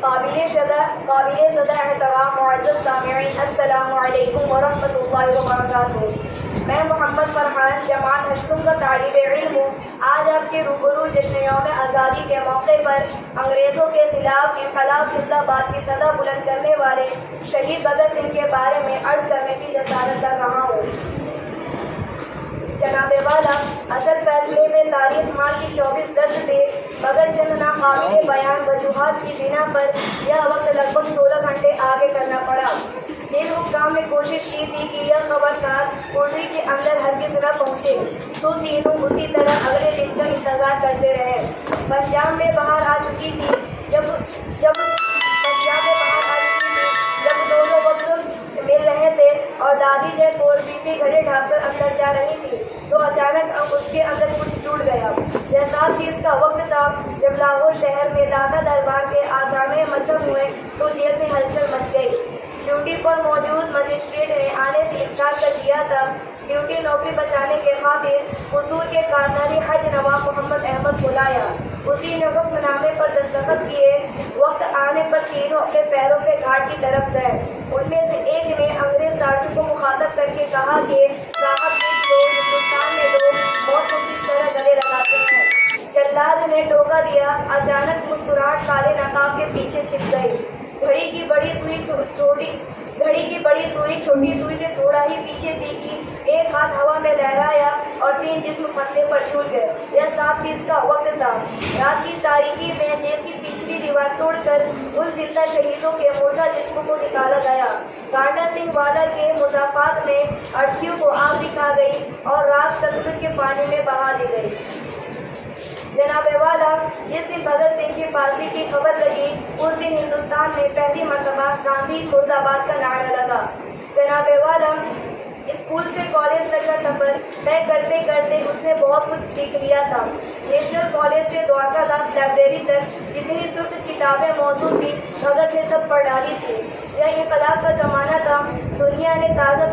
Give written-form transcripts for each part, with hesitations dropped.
قابل صدر احترام معزز سامعین، السلام علیکم ورحمۃ اللہ وبرکاتہ۔ میں محمد فرحان جماعت ہشتم کا طالب علم ہوں۔ آج آپ کے روبرو جشن یوم آزادی کے موقع پر انگریزوں کے خلاف انقلاب زندہ باد کی صدا بلند کرنے والے شہید بھگت سنگھ کے بارے میں عرض کرنے کی جسارت کر رہا ہوں۔ جناب والا، اصل فیصلے میں تاریخ مارچ کی 24 درج تھے، مگر چند ناقابل بیان وجوہات کی بنا پر یہ وقت لگ بھگ 16 گھنٹے آگے کرنا پڑا۔ جیل حکام نے کوشش کی تھی کہ یہ خبردار کنڈری کے اندر ہرگز نہ پہنچے، تو تینوں اسی طرح اگلے دن کا انتظار کرتے رہے۔ پنجاب میں باہر آ چکی تھی جب دونوں وقت مل رہے تھے اور دادی جے کور بی گھڑے ڈھانپ کر اندر جا رہی تھی، تو اچانک اس کے اندر کچھ ٹوٹ گیا۔ جیسا کہ اس کا وقت تھا جب لاہور شہر میں دادا دربار کے آزامے متم ہوئے تو جیل میں ہلچل مچ گئی۔ ڈیوٹی پر موجود مجسٹریٹ نے آنے سے انکار کر دیا تھا۔ ڈیوٹی نوکری بچانے کے خاطر قصور کے کارناری حج نواب محمد احمد بلایا۔ اسی نے حکم نامے پر دستخط کیے۔ وقت آنے پر تینوں اپنے پیروں کے گھاٹ کی طرف گئے۔ ان میں سے ایک نے انگریز ساتھی کو مخاطب کر کے کہا کہ صاحب کچھ لوگ ہندوستان میں لوگ موت کو کس طرح گلے لگاتے ہیں۔ جلاد نے ٹوکا دیا۔ اچانک مسکراہٹ کالے نقاب کے پیچھے چھپ گئی۔ گھڑی کی بڑی سوئی چھوٹی سوئی سے تھوڑا ہی پیچھے تھی کہ ایک ہاتھ ہوا میں لہرایا اور تین جسم پتے پر چھوٹ گئے۔ یہ 7:30 کا وقت تھا۔ رات کی تاریکی میں جیل کی پچھلی دیوار توڑ کر ان زندہ شہیدوں کے مردہ جسموں کو نکالا گیا۔ کانٹا سنگھ والا کے مضافات میں ارتھیوں کو آگ دکھا گئی اور رات ستلج کے پانی میں بہا دی گئی۔ جناب والا، جس دن بھگت سنگھ کی پھانسی کی خبر لگی اس دن ہندوستان میں پہلی مرتبہ گاندھی مرد آباد کا نعرہ لگا۔ جناب والا، اسکول سے کالج تک کا سفر طے کرتے کرتے اس نے بہت کچھ سیکھ لیا تھا۔ نیشنل کالج سے دوارکا داس لائبریری تک جتنی سرخ کتابیں موجود تھیں بھگت نے سب پڑھ ڈالی تھی۔ یہ انقلاب کا زمانہ تھا۔ دنیا نے تازہ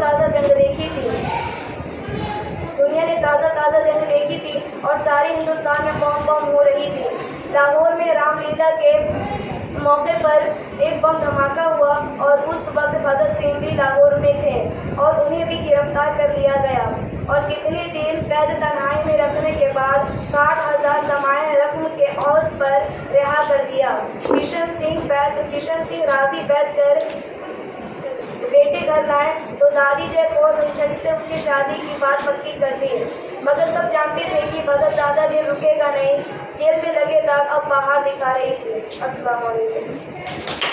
جنگ دیکھی تھی اور سارے ہندوستان میں بم ہو رہی تھی۔ لاہور میں رام لیلا کے موقع پر ایک بم دھماکہ ہوا اور اس وقت بھگت سنگھ بھی لاہور میں تھے اور انہیں بھی گرفتار کر لیا گیا اور کتنے دن قید تنہائی میں رکھنے کے بعد 60,000 ضمانت رقم کے عوض پر رہا کر دیا۔ کشن سنگھ راضی بیٹھ کر بیٹے گھر لائے تو دادی جے کور منشری سے ان کی شادی کی بات پکی کر دی، مگر سب جانتے تھے کہ بھگت زیادہ دیر رکے گا نہیں۔ جیل میں لگے داغ اب باہر دکھا رہی تھی۔ السلام علیکم۔